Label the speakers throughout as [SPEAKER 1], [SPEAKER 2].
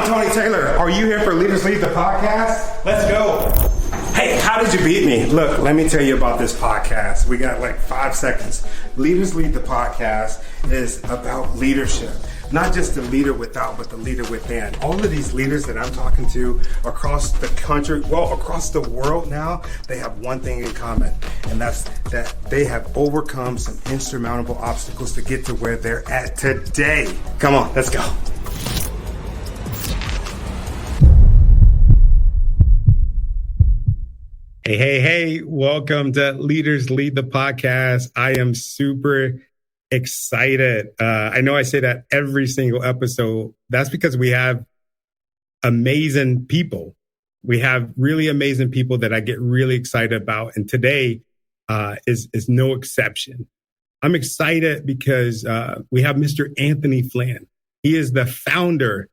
[SPEAKER 1] I'm Tony Taylor. Are you here for Leaders Lead the podcast? Let's go. Hey, how did you beat me? Look, let me tell you about this podcast. We got like 5 seconds. Leaders Lead the podcast is about leadership. Not just the leader without, but the leader within. All of these leaders that I'm talking to across the country, well, across the world now, they have one thing in common, and that's that they have overcome some insurmountable obstacles to get to where they're at today. Come on, let's go. Hey, welcome to Leaders Lead the podcast. I am super excited. I know I say that every single episode. That's because we have amazing people. We have really amazing people that I get really excited about. And today is no exception. I'm excited because we have Mr. Anthony Flynn. He is the founder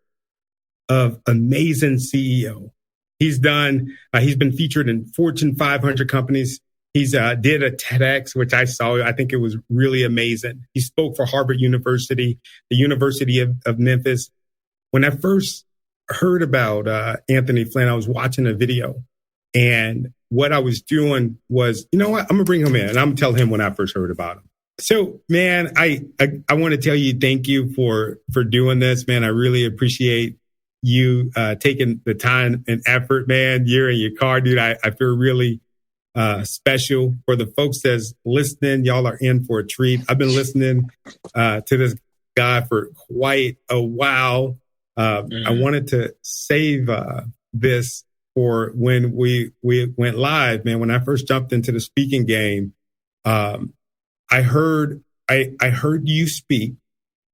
[SPEAKER 1] of Amazing CEO. He's been featured in Fortune 500 companies. He's did a TEDx, which I saw. I think it was really amazing. He spoke for Harvard University, the University of Memphis. When I first heard about Anthony Flynn, I was watching a video. And what I was doing was, you know what? I'm going to bring him in and I'm going to tell him when I first heard about him. So, man, I want to tell you thank you for doing this, man. I really appreciate you taking the time and effort, man. You're in your car, dude. I feel really special. For the folks that's listening, y'all are in for a treat. I've been listening to this guy for quite a while. I wanted to save this for when we went live, man. When I first jumped into the speaking game, I heard you speak.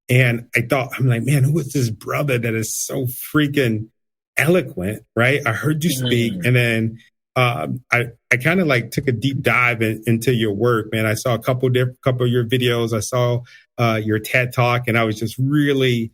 [SPEAKER 1] And I'm like, man, who is this brother that is so freaking eloquent, right? I heard you speak. And then I kind of like took a deep dive into your work, man. I saw a couple of your videos. I saw your TED Talk, and I was just really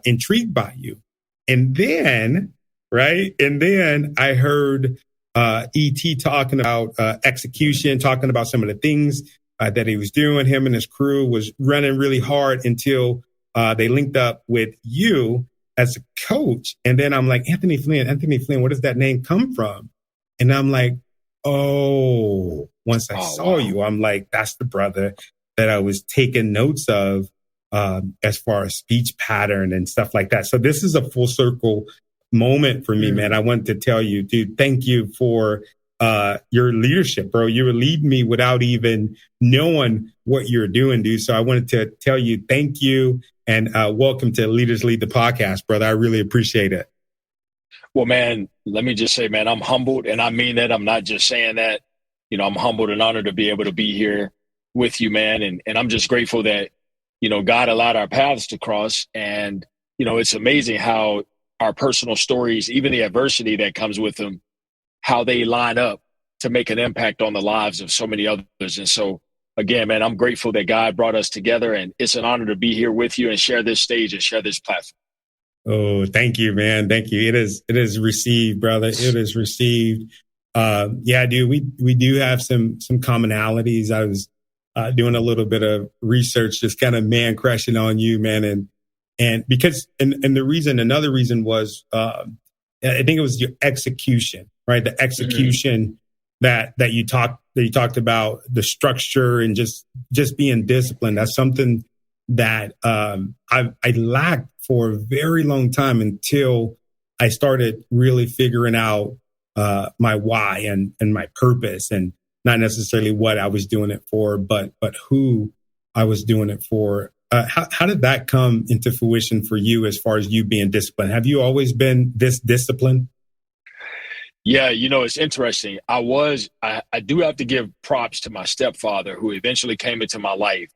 [SPEAKER 1] intrigued by you. And then, right? And then I heard E.T. talking about execution, talking about some of the things that he was doing. Him and his crew was running really hard until they linked up with you as a coach. And then I'm like, Anthony Flynn, where does that name come from? And I'm like, once I saw you, I'm like, that's the brother that I was taking notes of as far as speech pattern and stuff like that. So this is a full circle moment for me, man. I wanted to tell you, dude, thank you for your leadership, bro. You were leading me without even knowing what you're doing, dude. So I wanted to tell you, thank you. And welcome to Leaders Lead the podcast, brother. I really appreciate it.
[SPEAKER 2] Well, man, let me just say, man, I'm humbled, and I mean that. I'm not just saying that. You know, I'm humbled and honored to be able to be here with you, man. And I'm just grateful that, you know, God allowed our paths to cross. And, you know, it's amazing how our personal stories, even the adversity that comes with them, how they line up to make an impact on the lives of so many others. And so, again, man, I'm grateful that God brought us together, and it's an honor to be here with you and share this stage and share this platform.
[SPEAKER 1] Oh, thank you, man. Thank you. It is received, brother. It is received. Yeah, dude, we do have some commonalities. I was doing a little bit of research, just kind of man crushing on you, man. And because another reason was, I think it was your execution, right? The execution that you talked about, the structure and just being disciplined. That's something that I lacked for a very long time until I started really figuring out my why and my purpose, and not necessarily what I was doing it for, but who I was doing it for. How did that come into fruition for you as far as you being disciplined? Have you always been this disciplined?
[SPEAKER 2] Yeah, you know, it's interesting. I do have to give props to my stepfather, who eventually came into my life.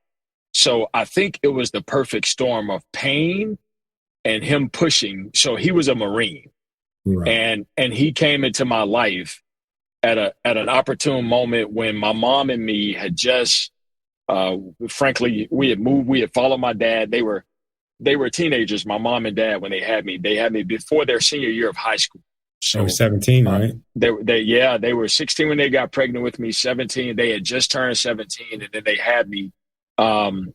[SPEAKER 2] So I think it was the perfect storm of pain and him pushing. So he was a Marine, right. And he came into my life at an opportune moment when my mom and me had just, frankly, we had moved. We had followed my dad. They were teenagers, my mom and dad, when they had me. They had me before their senior year of high school.
[SPEAKER 1] So they were 17, right?
[SPEAKER 2] They were 16 when they got pregnant with me, 17. They had just turned 17, and then they had me. And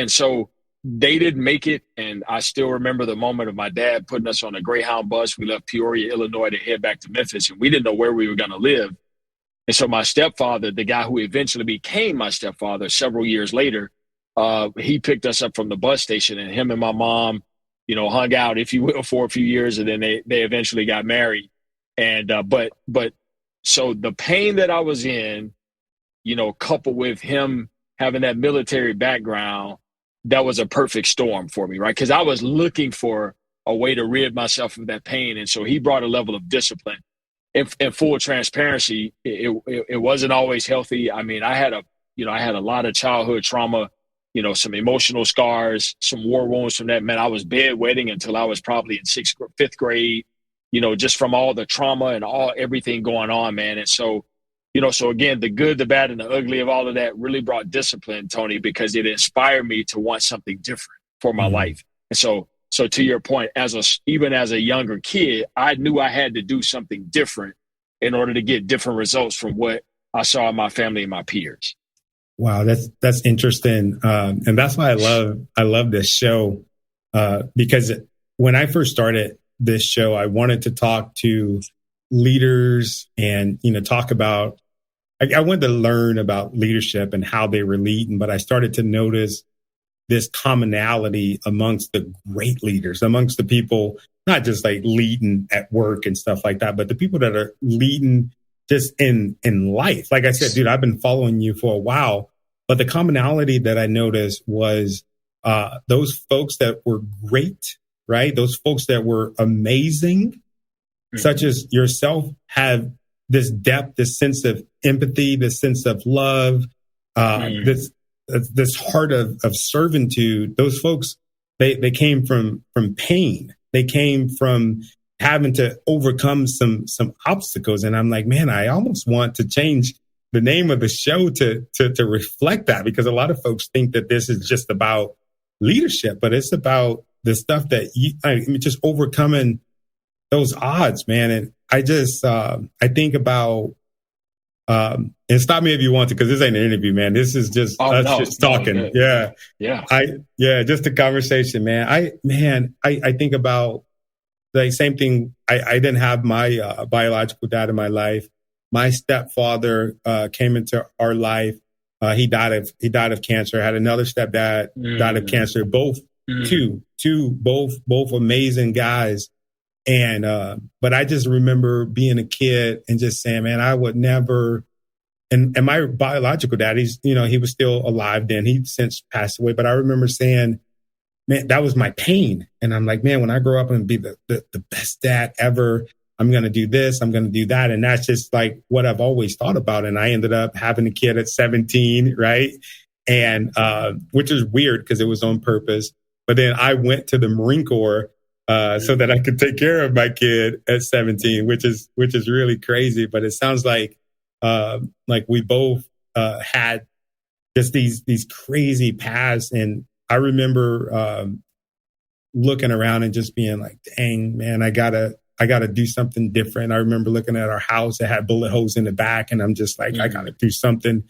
[SPEAKER 2] so they didn't make it. And I still remember the moment of my dad putting us on a Greyhound bus. We left Peoria, Illinois to head back to Memphis, and we didn't know where we were going to live. And so my stepfather, the guy who eventually became my stepfather several years later, he picked us up from the bus station, and him and my mom, hung out, if you will, for a few years, and then they eventually got married. And but so the pain that I was in, coupled with him having that military background, that was a perfect storm for me, right? Because I was looking for a way to rid myself of that pain, and so he brought a level of discipline. In full transparency, it wasn't always healthy. I mean, I had a lot of childhood trauma, some emotional scars, some war wounds from that. Man, I was bedwetting until I was probably in fifth grade, just from all the trauma and everything going on, man. And so, so again, the good, the bad, and the ugly of all of that really brought discipline, Tony, because it inspired me to want something different for my life. And so to your point, even as a younger kid, I knew I had to do something different in order to get different results from what I saw in my family and my peers.
[SPEAKER 1] Wow, that's interesting, and that's why I love this show, because when I first started this show, I wanted to talk to leaders and talk about. I wanted to learn about leadership and how they were leading, but I started to notice this commonality amongst the great leaders, amongst the people, not just like leading at work and stuff like that, but the people that are leading just in life. Like I said, dude, I've been following you for a while, but the commonality that I noticed was those folks that were great, right? Those folks that were amazing, such as yourself, have this depth, this sense of empathy, this sense of love, this heart of servitude. Those folks, they came from pain. They came from having to overcome some obstacles. And I'm like, man, I almost want to change the name of the show to reflect that, because a lot of folks think that this is just about leadership, but it's about the stuff that just overcoming those odds, man. And I just I think about and stop me if you want to, because this ain't an interview, man. This is just us just talking. Yeah. Just a conversation, man. I think about the same thing. I didn't have my biological dad in my life. My stepfather came into our life. He died of cancer. I had another stepdad died of cancer. Both both amazing guys. And but I just remember being a kid and just saying, man, I would never. And my biological dad, he was still alive then. He since passed away. But I remember saying, man, that was my pain. And I'm like, man, when I grow up and be the best dad ever, I'm going to do this, I'm going to do that. And that's just like what I've always thought about. And I ended up having a kid at 17, right? And which is weird because it was on purpose. But then I went to the Marine Corps so that I could take care of my kid at 17, which is really crazy. But it sounds like we both had just these crazy paths. And I remember looking around and just being like, dang, man, I gotta do something different. I remember looking at our house that had bullet holes in the back, and I'm just like, I gotta do something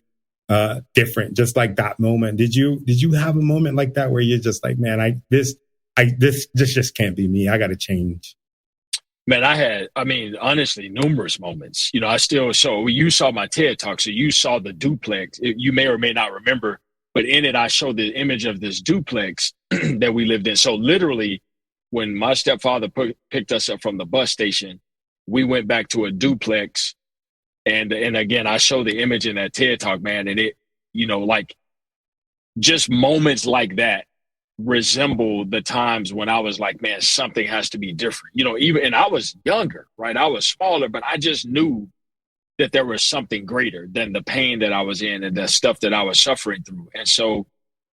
[SPEAKER 1] different. Just like that moment. Did you have a moment like that where you're just like, man, this just can't be me. I gotta change.
[SPEAKER 2] Man, honestly, numerous moments. So you saw my TED Talk, so you saw the duplex. You may or may not remember, but in it, I showed the image of this duplex that we lived in. So literally, when my stepfather picked us up from the bus station, we went back to a duplex. And again, I showed the image in that TED Talk, man. And it, just moments like that resemble the times when I was like, man, something has to be different. And I was younger, right? I was smaller, but I just knew that there was something greater than the pain that I was in and the stuff that I was suffering through. And so,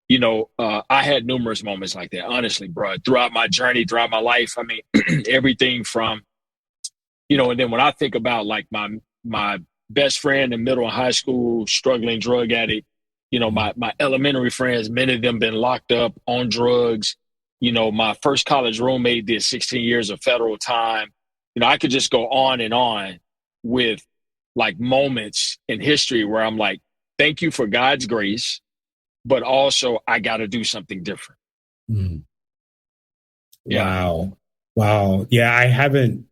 [SPEAKER 2] I had numerous moments like that, honestly, bro, throughout my journey, throughout my life. I mean, everything from, and then when I think about like my best friend in middle and high school, struggling drug addict, my elementary friends, many of them been locked up on drugs. My first college roommate did 16 years of federal time. I could just go on and on with like moments in history where I'm like, thank you for God's grace, but also I got to do something different.
[SPEAKER 1] Mm.
[SPEAKER 2] Yeah.
[SPEAKER 1] Wow. Yeah, I haven't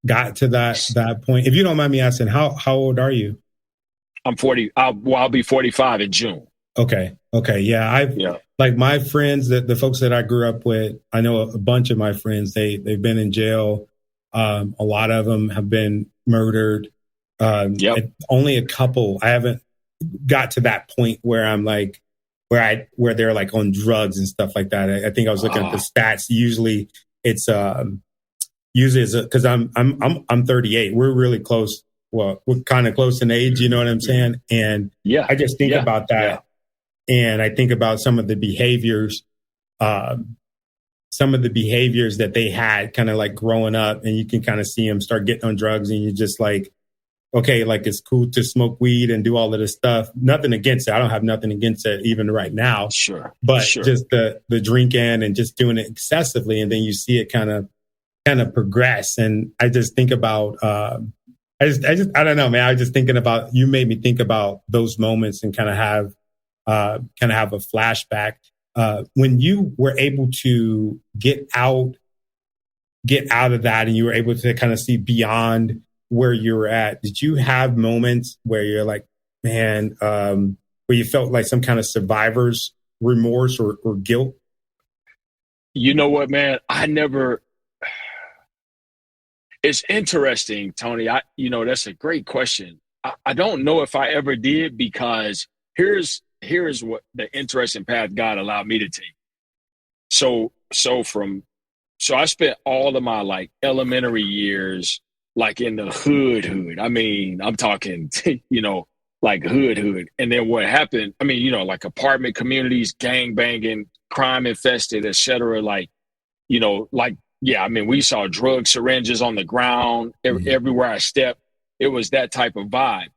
[SPEAKER 1] got to that point. If you don't mind me asking, how old are you?
[SPEAKER 2] I'm 40. I'll be 45 in June.
[SPEAKER 1] Okay. Yeah, I've
[SPEAKER 2] Yeah.
[SPEAKER 1] like my friends, the folks that I grew up with. I know a bunch of my friends. They've been in jail. A lot of them have been murdered.
[SPEAKER 2] Yep.
[SPEAKER 1] Only a couple. I haven't got to that point where I'm like where they're like on drugs and stuff like that. I think I was looking at the stats. Usually it's because I'm 38. We're really close. Well, we're kind of close in age. You know what I'm saying? And
[SPEAKER 2] Yeah.
[SPEAKER 1] I just think about that, and I think about some of the behaviors that they had kind of like growing up, and you can kind of see them start getting on drugs, and you're just like, okay, like it's cool to smoke weed and do all of this stuff. Nothing against it. I don't have nothing against it even right now.
[SPEAKER 2] Sure.
[SPEAKER 1] But just the drinking and just doing it excessively, and then you see it kind of progress. And I just think about I don't know, man. I was just thinking about, you made me think about those moments and kind of have a flashback. When you were able to get out of that, and you were able to kind of see beyond where you were at, did you have moments where you're like, man, where you felt like some kind of survivor's remorse or guilt?
[SPEAKER 2] You know what, man? It's interesting, Tony. That's a great question. I don't know if I ever did, because here's what the interesting path God allowed me to take. So I spent all of my like elementary years like in the hood. I mean, I'm talking, like hood. And then what happened? I mean, like apartment communities, gang banging, crime infested, et cetera. Like, yeah, I mean, we saw drug syringes on the ground everywhere I stepped. It was that type of vibe.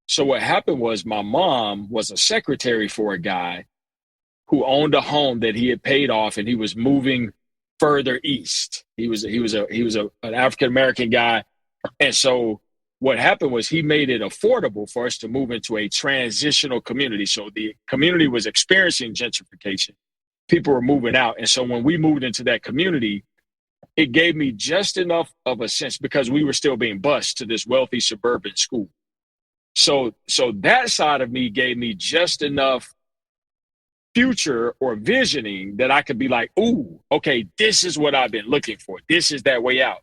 [SPEAKER 2] So what happened was my mom was a secretary for a guy who owned a home that he had paid off, and he was moving further east. He was an African American guy, and so what happened was he made it affordable for us to move into a transitional community. So the community was experiencing gentrification. People were moving out, and so when we moved into that community, it gave me just enough of a sense, because we were still being bused to this wealthy suburban school. So that side of me gave me just enough future or visioning that I could be like, ooh, okay, this is what I've been looking for. This is that way out.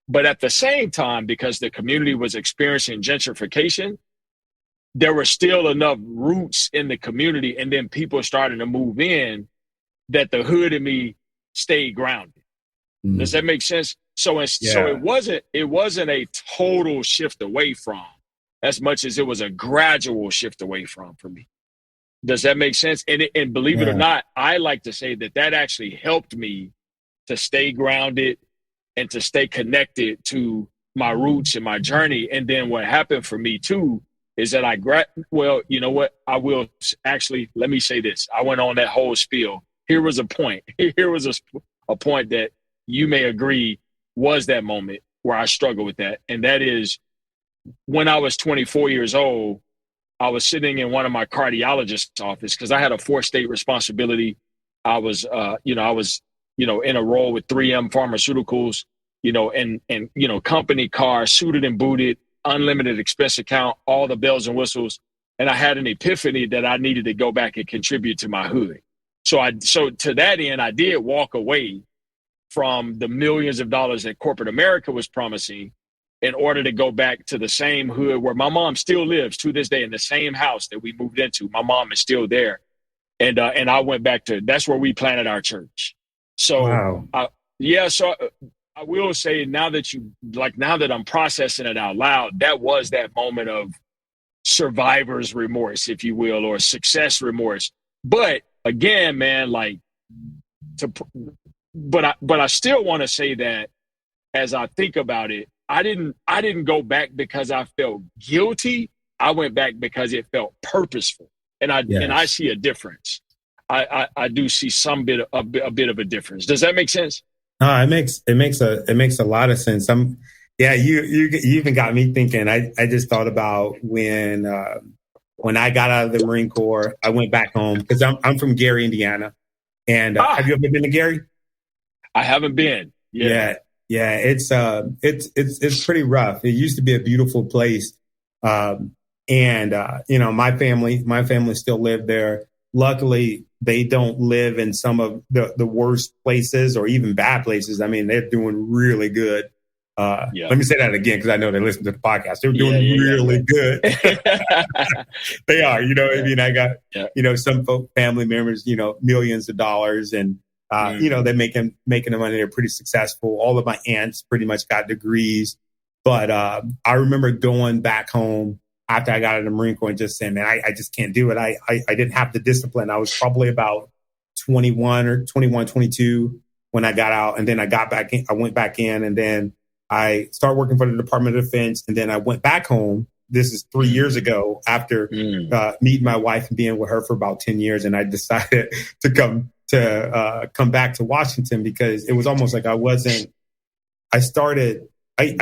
[SPEAKER 2] But at the same time, because the community was experiencing gentrification, there were still enough roots in the community, and then people starting to move in, that the hood in me stayed grounded. Does that make sense? So it wasn't a total shift away from, as much as it was a gradual shift away from for me. Does that make sense? And believe it or not, I like to say that actually helped me to stay grounded and to stay connected to my roots and my journey. And then what happened for me too is that well, you know what? I will actually, let me say this. I went on that whole spiel. Here was a point. Here was a point that you may agree was that moment where I struggled with that. And that is, when I was 24 years old, I was sitting in one of my cardiologist's office, because I had a 4-state responsibility. I was, in a role with 3M Pharmaceuticals, and company car, suited and booted, unlimited expense account, all the bells and whistles. And I had an epiphany that I needed to go back and contribute to my hood. So to that end, I did walk away from the millions of dollars that corporate America was promising, in order to go back to the same hood where my mom still lives to this day, in the same house that we moved into. My mom is still there. And I went back that's where we planted our church. So,
[SPEAKER 1] wow.
[SPEAKER 2] So I will say, now that I'm processing it out loud, that was that moment of survivor's remorse, if you will, or success remorse. But again, man, but I still want to say that, as I think about it, I didn't go back because I felt guilty. I went back because it felt purposeful, and I see a difference. I do see a bit of a difference. Does that make sense?
[SPEAKER 1] No, it makes a lot of sense. You even got me thinking. I just thought about when I got out of the Marine Corps, I went back home, because I'm from Gary, Indiana. And have you ever been to Gary?
[SPEAKER 2] I haven't been.
[SPEAKER 1] Yeah. It's pretty rough. It used to be a beautiful place. My family still live there. Luckily, they don't live in some of the worst places or even bad places. I mean, they're doing really good. Let me say that again, because I know they listen to the podcast. They're doing really good. They are, I mean, I got, some family members, millions of dollars, and they're making the money. They're pretty successful. All of my aunts pretty much got degrees. But I remember going back home after I got out of the Marine Corps and just saying, man, I just can't do it. I didn't have the discipline. I was probably about 21, 22 when I got out. And then I got back in. I went back in, and then I started working for the Department of Defense. And then I went back home. This is 3 years ago after meeting my wife and being with her for about 10 years. And I decided to come back to Washington, because it was almost like I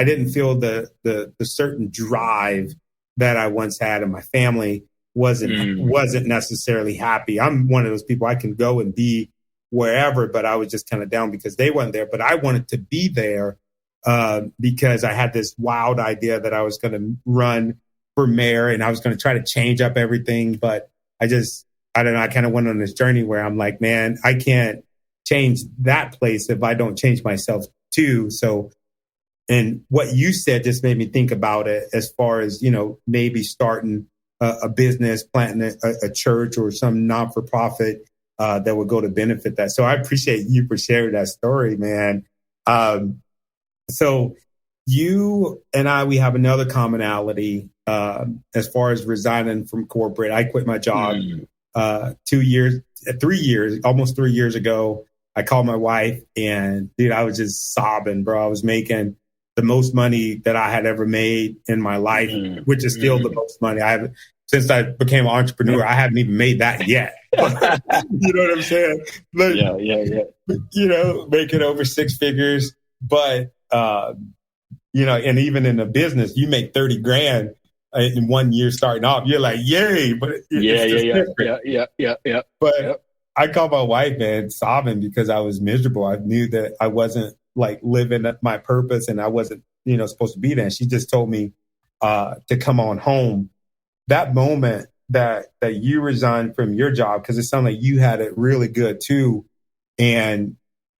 [SPEAKER 1] didn't feel the certain drive that I once had, and my family wasn't necessarily happy. I'm one of those people, I can go and be wherever, but I was just kind of down because they weren't there. But I wanted to be there because I had this wild idea that I was going to run for mayor and I was going to try to change up everything. But I don't know, I kind of went on this journey where I'm like, man, I can't change that place if I don't change myself too. So, and what you said just made me think about it as far as, maybe starting a business, planting a church or some non-for-profit that would go to benefit that. So I appreciate you for sharing that story, man. So you and I, we have another commonality as far as resigning from corporate. I quit my job 3 years, almost 3 years ago. I called my wife and dude, I was just sobbing, bro. I was making the most money that I had ever made in my life, which is still the most money I have. Since I became an entrepreneur, I haven't even made that yet. You know what I'm saying? Like, making over six figures. But, and even in a business, you make 30 grand in 1 year starting off. You're like, yay. But But I called my wife, man, sobbing because I was miserable. I knew that I wasn't like living my purpose and I wasn't, supposed to be there. And she just told me to come on home. That moment that you resigned from your job, because it sounded like you had it really good too. And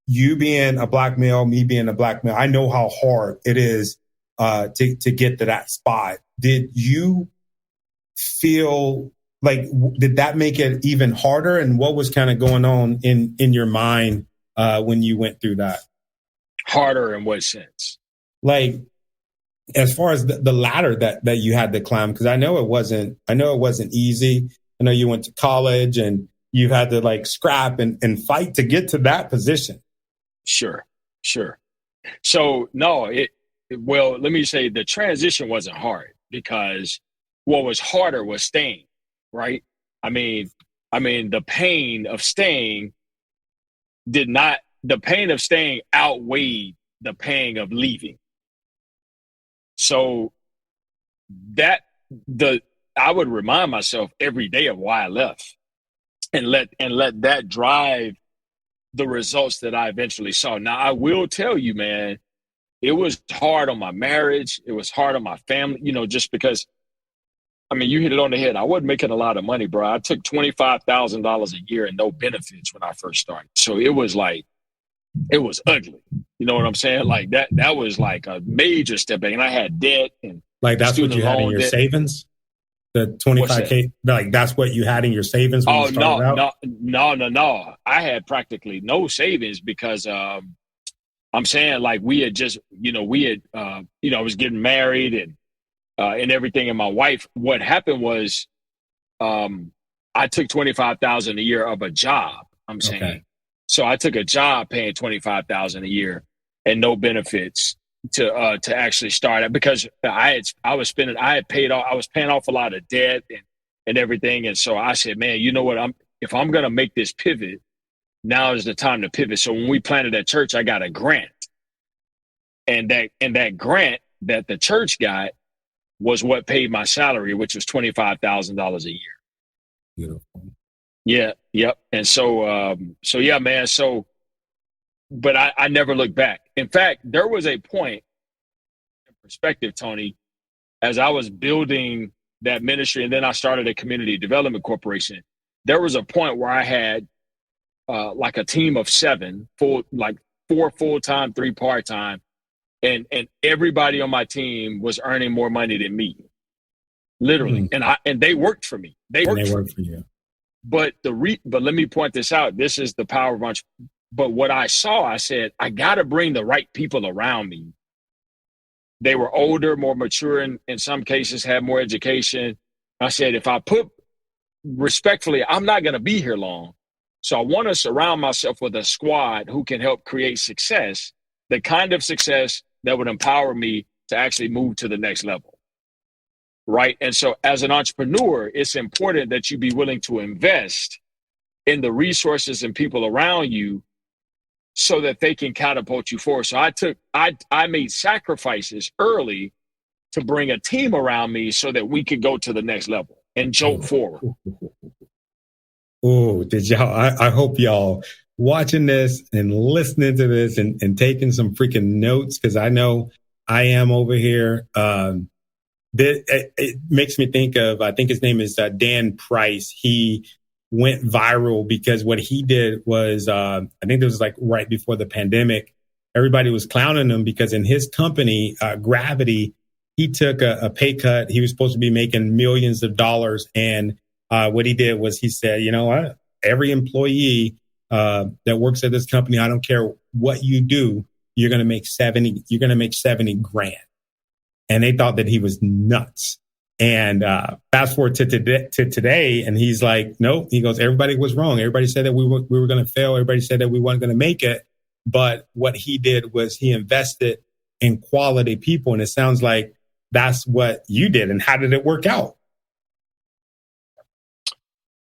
[SPEAKER 1] you being a Black male, me being a Black male, I know how hard it is to get to that spot. Did you feel like, did that make it even harder? And what was kind of going on in your mind when you went through that?
[SPEAKER 2] Harder in what sense?
[SPEAKER 1] Like, as far as the ladder that you had to climb, because I know it wasn't easy. I know you went to college and you had to like scrap and fight to get to that position.
[SPEAKER 2] Sure. So no, well, let me say the transition wasn't hard, because what was harder was staying, right? I mean, the pain of staying outweighed the pain of leaving. So I would remind myself every day of why I left, and let that drive the results that I eventually saw. Now, I will tell you, man, it was hard on my marriage. It was hard on my family, just because, you hit it on the head. I wasn't making a lot of money, bro. I took $25,000 a year and no benefits when I first started. So it was like, it was ugly. You know what I'm saying? Like that was like a major step back. And I had debt and
[SPEAKER 1] like that's what you had in your savings? The 25K, like that's what you had in your savings when you started out?
[SPEAKER 2] No. I had practically no savings because I'm saying like we had just, I was getting married and everything. And my wife, what happened was I took $25,000 a year of a job. I'm saying. Okay. So I took a job paying $25,000 a year and no benefits to actually start it, because I was paying off a lot of debt and everything. And so I said, man, you know what? If I'm going to make this pivot, now is the time to pivot. So when we planted that church, I got a grant, and that grant that the church got was what paid my salary, which was $25,000 a year.
[SPEAKER 1] Beautiful.
[SPEAKER 2] Yeah. Yep. And so yeah, man. So, but I never looked back. In fact, there was a point in perspective, Tony, as I was building that ministry, and then I started a community development corporation. There was a point where I had like a team of seven, like four full time, three part time, and everybody on my team was earning more money than me, literally.
[SPEAKER 1] Mm.
[SPEAKER 2] And they worked for me. They
[SPEAKER 1] And they
[SPEAKER 2] worked for
[SPEAKER 1] work
[SPEAKER 2] me.
[SPEAKER 1] for you.
[SPEAKER 2] But let me point this out. This is the power of But what I saw, I said, I got to bring the right people around me. They were older, more mature, and in some cases had more education. I said, if I put respectfully, I'm not going to be here long. So I want to surround myself with a squad who can help create success, the kind of success that would empower me to actually move to the next level. Right. And so as an entrepreneur, it's important that you be willing to invest in the resources and people around you so that they can catapult you forward. So I made sacrifices early to bring a team around me so that we could go to the next level and jolt forward.
[SPEAKER 1] Oh, did y'all? I hope y'all watching this and listening to this and taking some freaking notes, because I know I am over here. It makes me think of, I think his name is Dan Price. He went viral because what he did was, I think it was like right before the pandemic, everybody was clowning him because in his company, Gravity, he took a pay cut. He was supposed to be making millions of dollars. And what he did was he said, you know what, every employee that works at this company, I don't care what you do, you're going to make 70 grand. And they thought that he was nuts. And fast forward to today, and he's like, nope. He goes, everybody was wrong. Everybody said that we were going to fail. Everybody said that we weren't going to make it. But what he did was he invested in quality people. And it sounds like that's what you did. And how did it work out?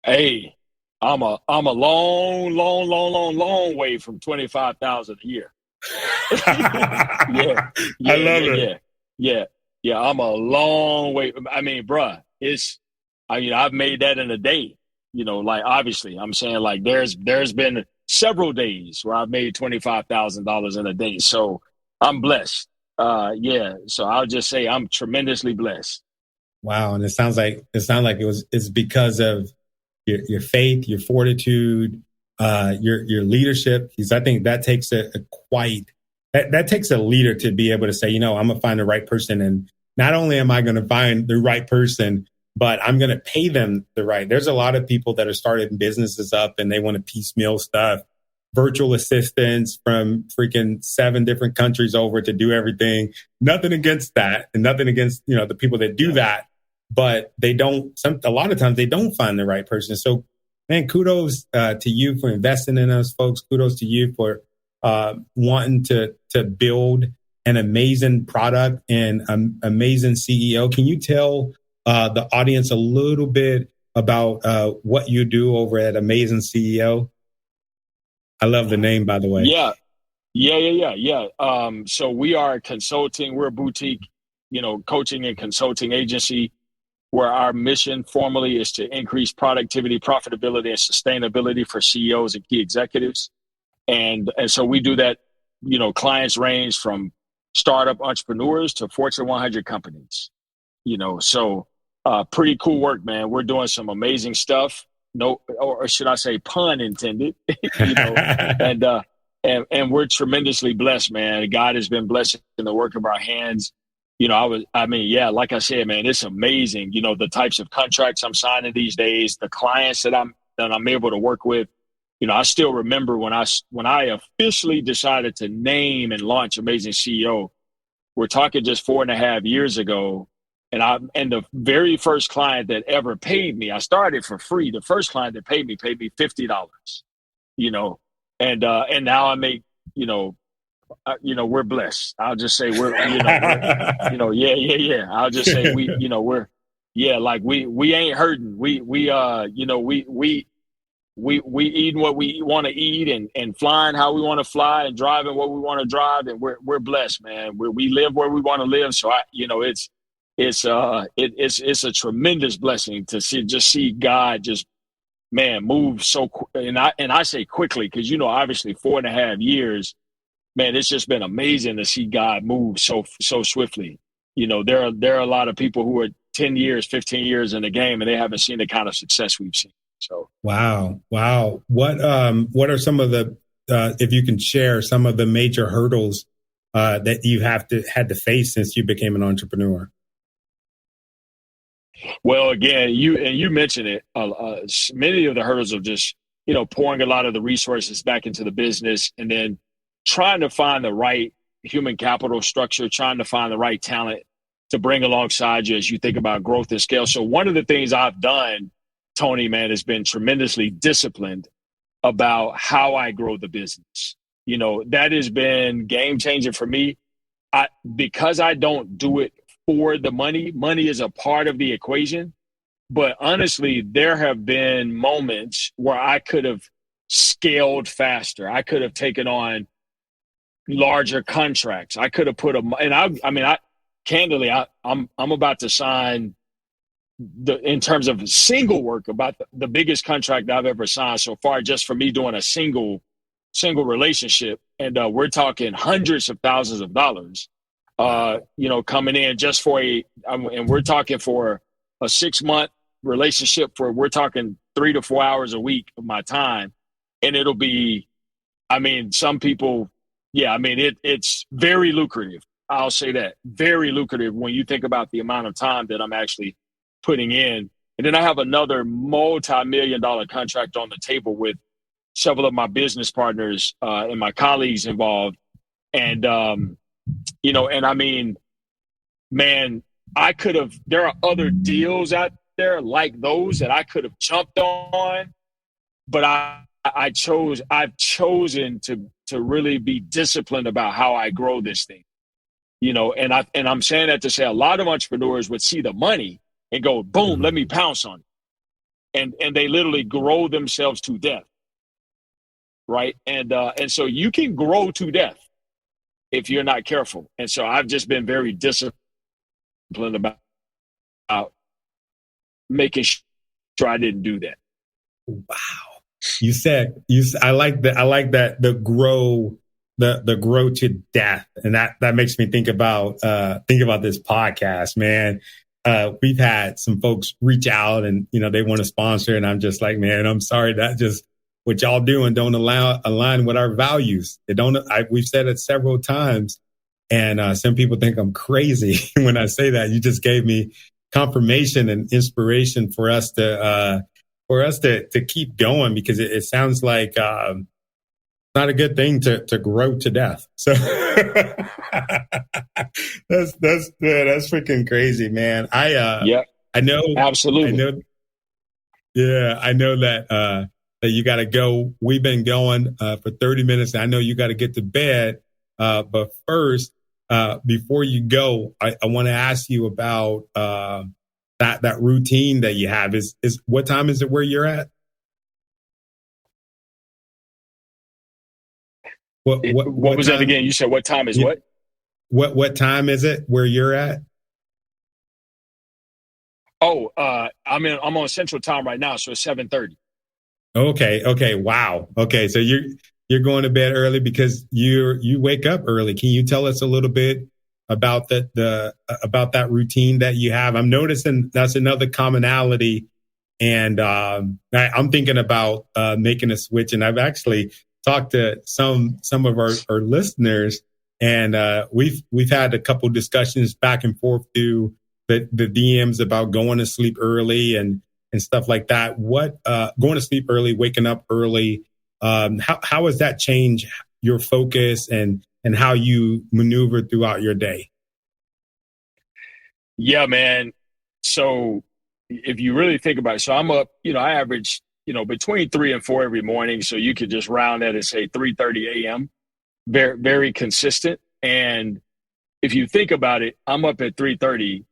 [SPEAKER 2] Hey, I'm a long way from 25,000 a year. Yeah,
[SPEAKER 1] I love it.
[SPEAKER 2] Yeah. I'm a long way. I mean, bruh, I've made that in a day. You know, like obviously, I'm saying like there's been several days where I've made $25,000 in a day. So I'm blessed. Yeah. So I'll just say I'm tremendously blessed.
[SPEAKER 1] Wow, and it sounds like it's because of your faith, your fortitude, your leadership. Because I think that takes that takes a leader to be able to say, you know, I'm gonna find the right person, and not only am I going to find the right person, but I'm going to pay them the right. There's a lot of people that are starting businesses up and they want to piecemeal stuff, virtual assistants from freaking 7 different countries over to do everything. Nothing against that, and nothing against, you know, the people that do that, but a lot of times they don't find the right person. So, man, kudos to you for investing in us, folks. Kudos to you for wanting to build an amazing product and an amazing CEO. Can you tell the audience a little bit about what you do over at Amazing CEO? I love the name, by the way.
[SPEAKER 2] Yeah. So we are consulting. We're a boutique, coaching and consulting agency where our mission formally is to increase productivity, profitability, and sustainability for CEOs and key executives. And so we do that, clients range from startup entrepreneurs to Fortune 100 companies, so pretty cool work, man. We're doing some amazing stuff. No, or should I say pun intended, and we're tremendously blessed, man. God has been blessing the work of our hands. Like I said, man, it's amazing. The types of contracts I'm signing these days, the clients that I'm able to work with. I still remember when I officially decided to name and launch Amazing CEO. We're talking just 4.5 years ago, and the very first client that ever paid me, I started for free. The first client that paid me $50. And now I make we're blessed. I'll just say we're yeah. I'll just say we ain't hurting. We eating what we want to eat and flying how we want to fly and driving what we want to drive, and we're blessed, man. We live where we want to live. So it's a tremendous blessing to see God just man, moved and I say quickly because obviously 4.5 years, man, it's just been amazing to see God move so swiftly. There are a lot of people who are 10 years, 15 years in the game, and they haven't seen the kind of success we've seen. So
[SPEAKER 1] Wow. What are some of the if you can share some of the major hurdles that you had to face since you became an entrepreneur?
[SPEAKER 2] well, again, you mentioned it. Many of the hurdles of just pouring a lot of the resources back into the business, and then trying to find the right human capital structure, trying to find the right talent to bring alongside you as you think about growth and scale. So one of the things I've done, Tony, man, has been tremendously disciplined about how I grow the business. That has been game changing for me. Because I don't do it for the money. Money is a part of the equation. But honestly, there have been moments where I could have scaled faster. I could have taken on larger contracts. I could have put candidly, I'm about to sign in terms of single work, about the biggest contract I've ever signed so far, just for me doing a single relationship. And we're talking hundreds of thousands of dollars, coming in just and we're talking for a 6-month relationship we're talking 3 to 4 hours a week of my time. And it'll be, some people, it's very lucrative. I'll say that, very lucrative when you think about the amount of time that I'm actually putting in. And then I have another multi-million-dollar contract on the table with several of my business partners and my colleagues involved. And, man, there are other deals out there like those that I could have jumped on, but I've chosen to really be disciplined about how I grow this thing. And I'm saying that to say a lot of entrepreneurs would see the money and go, boom, let me pounce on it. And they literally grow themselves to death. Right. And so you can grow to death if you're not careful. And so I've just been very disciplined about making sure I didn't do that.
[SPEAKER 1] Wow. I like that the grow to death. And that makes me think about this podcast, man. We've had some folks reach out and, they want to sponsor. And I'm just like, man, I'm sorry. That just what y'all doing don't align with our values. We've said it several times. And some people think I'm crazy when I say that. You just gave me confirmation and inspiration for us to keep going, because it sounds like not a good thing to grow to death. So that's freaking crazy, man. I know.
[SPEAKER 2] Absolutely.
[SPEAKER 1] I know that you got to go. We've been going for 30 minutes. I know you got to get to bed. But first, before you go, I want to ask you about that routine that you have. Is what time is it where you're at?
[SPEAKER 2] What was that again? You said what time is what?
[SPEAKER 1] What time is it where you're at?
[SPEAKER 2] Oh, I'm on Central Time right now, so it's 7:30.
[SPEAKER 1] Okay. Wow. Okay. So you're going to bed early because you wake up early. Can you tell us a little bit about about that routine that you have? I'm noticing that's another commonality, and I'm thinking about making a switch. And I've actually talked to some of our listeners, and we've had a couple discussions back and forth through the DMs about going to sleep early and stuff like that. What going to sleep early, waking up early, how has that changed your focus and how you maneuver throughout your day?
[SPEAKER 2] Yeah, man. So if you really think about it, so I'm up, I average, between 3 and 4 every morning. So you could just round that and say 3:30 a.m. Very, very consistent. And if you think about it, I'm up at 3:30.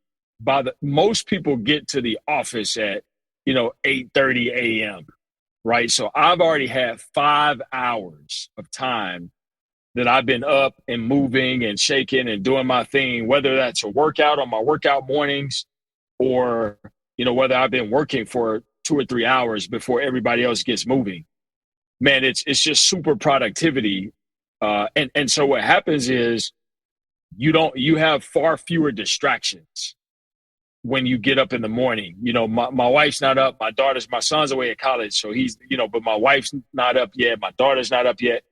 [SPEAKER 2] Most people get to the office at, 8:30 a.m. Right. So I've already had 5 hours of time that I've been up and moving and shaking and doing my thing, whether that's a workout on my workout mornings or, whether I've been working for 2 or 3 hours before everybody else gets moving. Man, it's just super productivity. And so what happens is you have far fewer distractions when you get up in the morning. My wife's not up. My son's away at college. So but my wife's not up yet. My daughter's not up yet.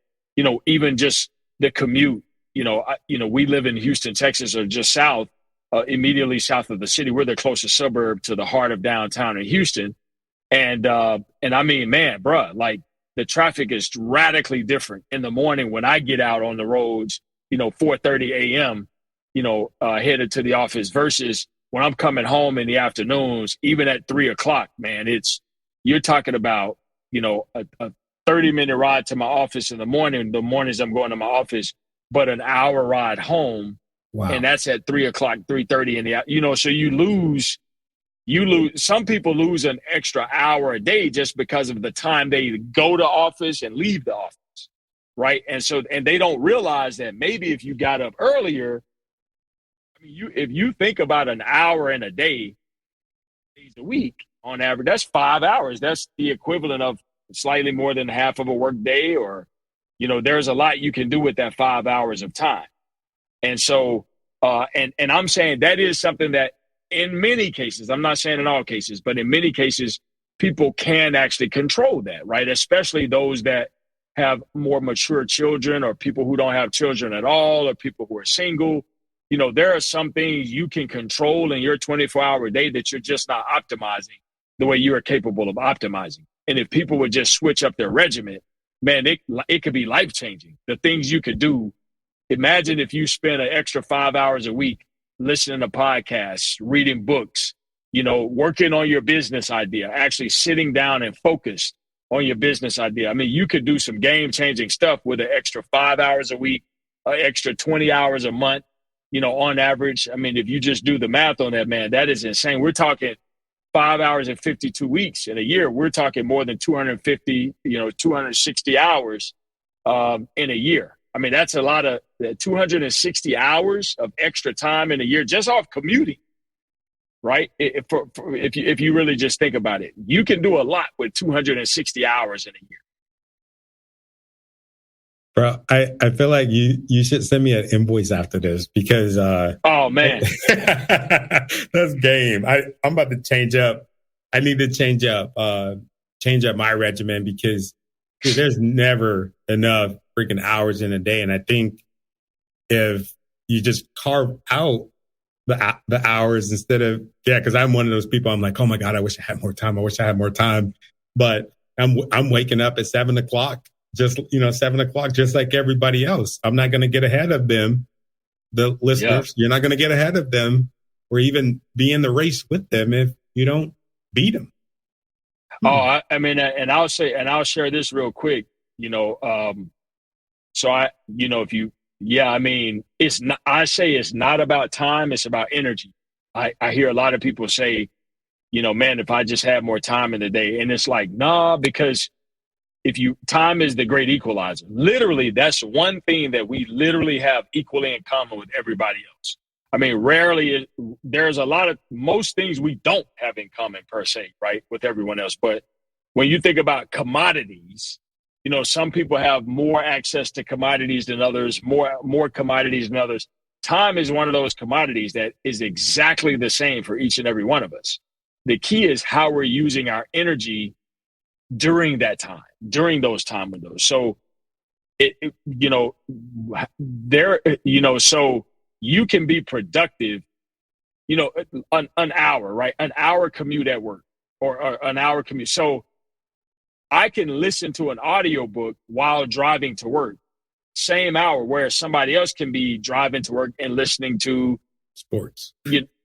[SPEAKER 2] Even just the commute, we live in Houston, Texas, or just south, immediately south of the city. We're the closest suburb to the heart of downtown in Houston. And I mean, man, bruh, like the traffic is radically different in the morning when I get out on the roads, 4:30 a.m., headed to the office versus when I'm coming home in the afternoons, even at 3:00, man, you're talking about, a 30-minute ride to my office in the morning. The mornings I'm going to my office, but an hour ride home. Wow. And that's at 3:00, 3:30 in the, so you lose, some people lose an extra hour a day just because of the time they go to office and leave the office. Right. And they don't realize that maybe if you got up earlier, if you think about an hour in a day, days a week on average, that's 5 hours. That's the equivalent of slightly more than half of a work day, or, there's a lot you can do with that 5 hours of time. And so, and I'm saying that is something that in many cases, I'm not saying in all cases, but in many cases, people can actually control that, right? Especially those that have more mature children, or people who don't have children at all, or people who are single. There are some things you can control in your 24-hour day that you're just not optimizing the way you are capable of optimizing. And if people would just switch up their regimen, man, it could be life-changing. The things you could do. Imagine if you spent an extra 5 hours a week listening to podcasts, reading books, working on your business idea, actually sitting down and focused on your business idea. I mean, you could do some game-changing stuff with an extra 5 hours a week, an extra 20 hours a month. On average, I mean, if you just do the math on that, man, that is insane. We're talking 5 hours and 52 weeks in a year. We're talking more than 250, 260 hours in a year. I mean, that's a lot of 260 hours of extra time in a year just off commuting, right? If you really just think about it, you can do a lot with 260 hours in a year.
[SPEAKER 1] Bro, I feel like you should send me an invoice after this because
[SPEAKER 2] oh man,
[SPEAKER 1] that's game. I'm about to change up. I need to change up my regimen because there's never enough freaking hours in a day. And I think if you just carve out the hours instead of, because I'm one of those people, I'm like, oh my God, I wish I had more time. But I'm waking up at 7:00. Just 7:00, just like everybody else. I'm not going to get ahead of them. The listeners, You're not going to get ahead of them or even be in the race with them if you don't beat them.
[SPEAKER 2] Oh, I mean, and I'll share this real quick. So I mean, it's not. I say it's not about time. It's about energy. I hear a lot of people say, man, if I just had more time in the day, and it's like, nah, because time is the great equalizer. Literally, that's one thing that we literally have equally in common with everybody else. I mean, rarely, there's most things we don't have in common per se, right, with everyone else. But when you think about commodities, some people have more access to commodities than others, more commodities than others. Time is one of those commodities that is exactly the same for each and every one of us. The key is how we're using our energy during that time, during those time windows. So so you can be productive, an hour, right? An hour commute at work or an hour commute. So I can listen to an audiobook while driving to work, same hour, where somebody else can be driving to work and listening to
[SPEAKER 1] sports.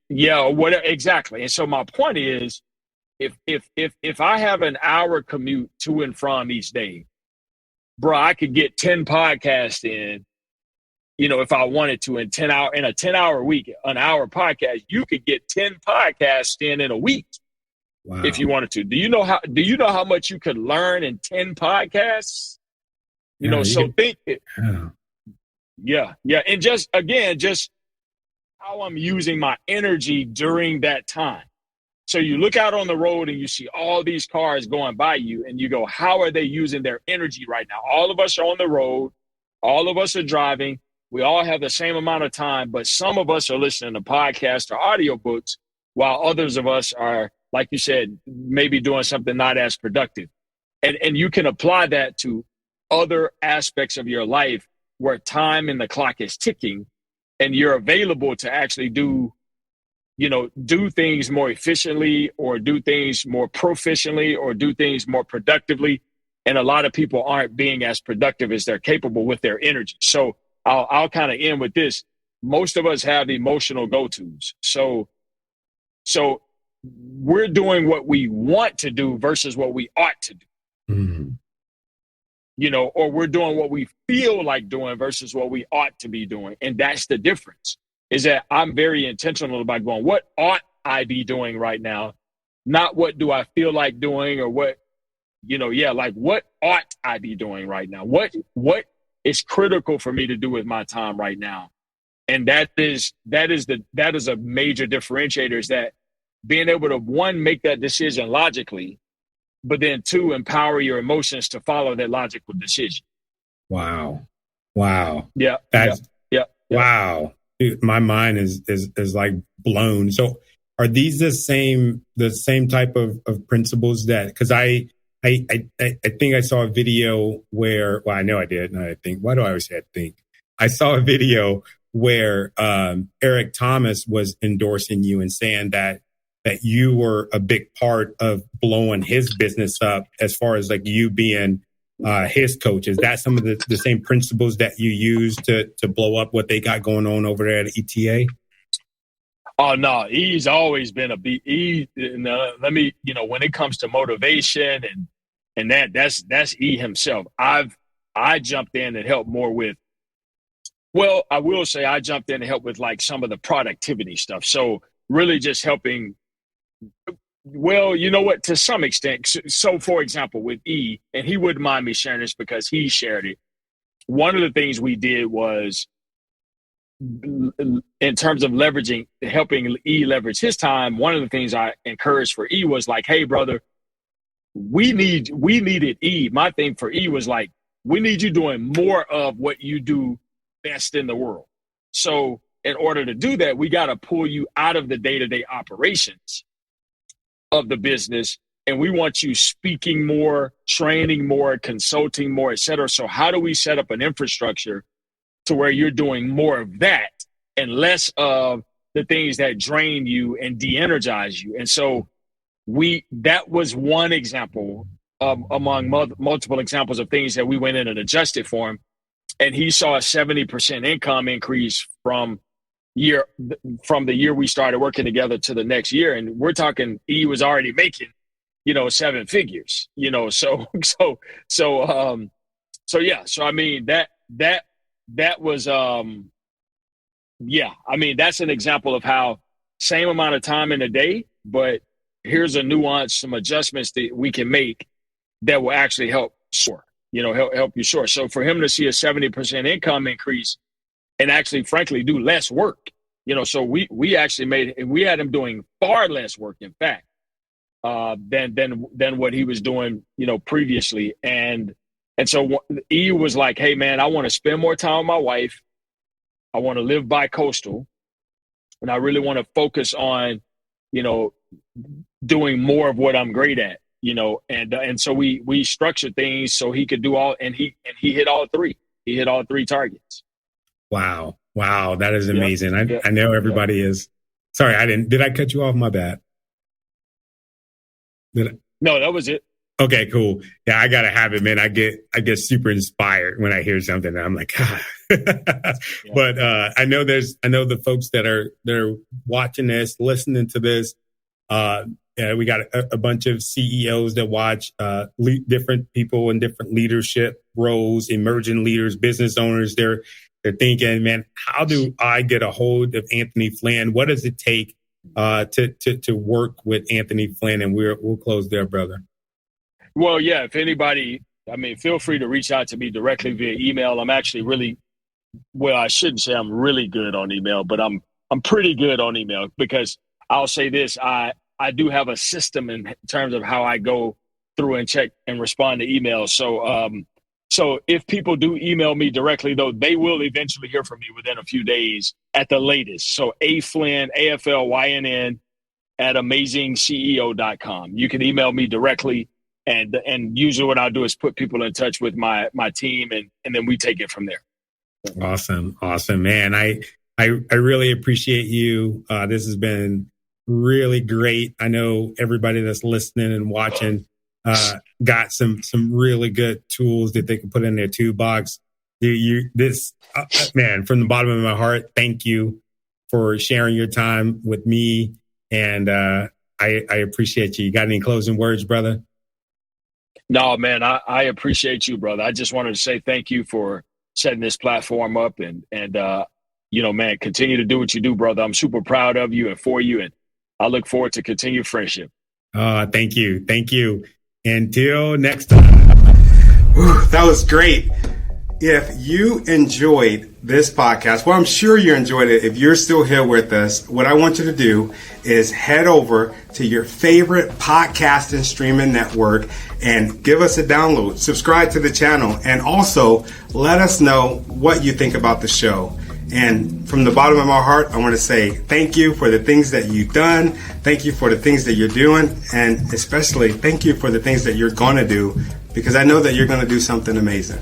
[SPEAKER 2] Whatever. Exactly. And so my point is, if I have an hour commute to and from each day, bro, I could get 10 podcasts in, if I wanted to in a 10-hour week, an hour podcast, you could get 10 podcasts in a week. Wow. If you wanted to. Do you know how much you could learn in 10 podcasts? Think it. Yeah. And just how I'm using my energy during that time. So you look out on the road and you see all these cars going by you and you go, how are they using their energy right now? All of us are on the road. All of us are driving. We all have the same amount of time, but some of us are listening to podcasts or audiobooks while others of us are, like you said, maybe doing something not as productive. And you can apply that to other aspects of your life where time and the clock is ticking and you're available to actually do things more efficiently or do things more proficiently or do things more productively. And a lot of people aren't being as productive as they're capable with their energy. So I'll kind of end with this. Most of us have emotional go-tos. So we're doing what we want to do versus what we ought to do. Mm-hmm. Or we're doing what we feel like doing versus what we ought to be doing. And that's the difference, is that I'm very intentional about going, what ought I be doing right now? Not what do I feel like doing or what, what ought I be doing right now? What is critical for me to do with my time right now? And that is a major differentiator, is that being able to, one, make that decision logically, but then two, empower your emotions to follow that logical decision.
[SPEAKER 1] Wow.
[SPEAKER 2] Yeah.
[SPEAKER 1] Wow. Dude, my mind is like blown. So are these the same type of principles that, because I think I saw a video where, well, I know I did. And I think, why do I always say I think? I saw a video where Eric Thomas was endorsing you and saying that you were a big part of blowing his business up, as far as like you being his coach. Is that some of the same principles that you use to blow up what they got going on over there at ETA?
[SPEAKER 2] Oh, no, he's always been let me, when it comes to motivation and that's E himself. I jumped in and helped more with, well, I will say I jumped in and helped with like some of the productivity stuff. So really just helping. Well, you know what, to some extent. So for example, with E, and he wouldn't mind me sharing this because he shared it. One of the things we did was, in terms of helping E leverage his time, one of the things I encouraged for E was like, hey, brother, we needed E. My thing for E was like, we need you doing more of what you do best in the world. So in order to do that, we got to pull you out of the day-to-day operations of the business. And we want you speaking more, training more, consulting more, et cetera. So how do we set up an infrastructure to where you're doing more of that and less of the things that drain you and de-energize you? And so that was one example among multiple examples of things that we went in and adjusted for him. And he saw a 70% income increase from the year we started working together to the next year. And we're talking, he was already making, 7 figures, so yeah. So, I mean, that was, that's an example of how same amount of time in a day, but here's a nuance, some adjustments that we can make that will actually help soar, help you soar. So for him to see a 70% income increase and actually, frankly, do less work, so we actually we had him doing far less work, in fact, than what he was doing, previously. And so E was like, hey, man, I want to spend more time with my wife. I want to live bi-coastal. And I really want to focus on, doing more of what I'm great at, and so we structured things so he could do all, and he hit all three. He hit all three targets.
[SPEAKER 1] Wow. That is amazing. I know everybody is. Sorry, did I cut you off? My bad.
[SPEAKER 2] No, that was it.
[SPEAKER 1] Okay, cool. Yeah, I gotta have it, man. I get super inspired when I hear something. And I'm like, But I know the folks that are watching this, listening to this. We got a bunch of CEOs that watch, different people in different leadership roles, emerging leaders, business owners. They're thinking, man, how do I get a hold of Anthony Flynn? What does it take to work with Anthony Flynn? And we'll close there, brother.
[SPEAKER 2] Well, yeah, if anybody, feel free to reach out to me directly via email. I'm actually I shouldn't say I'm really good on email, but I'm pretty good on email, because I'll say this, I do have a system in terms of how I go through and check and respond to emails. So if people do email me directly, though, they will eventually hear from me within a few days at the latest. So Flynn, AFLYNN at amazingceo.com. You can email me directly, and usually what I'll do is put people in touch with my team, and then we take it from there.
[SPEAKER 1] Awesome, man. I really appreciate you. This has been really great. I know everybody that's listening and watching got some really good tools that they can put in their toolbox. Man, from the bottom of my heart, thank you for sharing your time with me, and I appreciate you. You got any closing words, brother?
[SPEAKER 2] No, man, I appreciate you, brother. I just wanted to say thank you for setting this platform up, and man, continue to do what you do, brother. I'm super proud of you and for you, and I look forward to continued friendship.
[SPEAKER 1] Thank you. Until next time. Whew, that was great. If you enjoyed this podcast, well, I'm sure you enjoyed it. If you're still here with us, what I want you to do is head over to your favorite podcast and streaming network and give us a download. Subscribe to the channel, and also let us know what you think about the show. And from the bottom of my heart, I want to say thank you for the things that you've done. Thank you for the things that you're doing. And especially thank you for the things that you're going to do, because I know that you're going to do something amazing.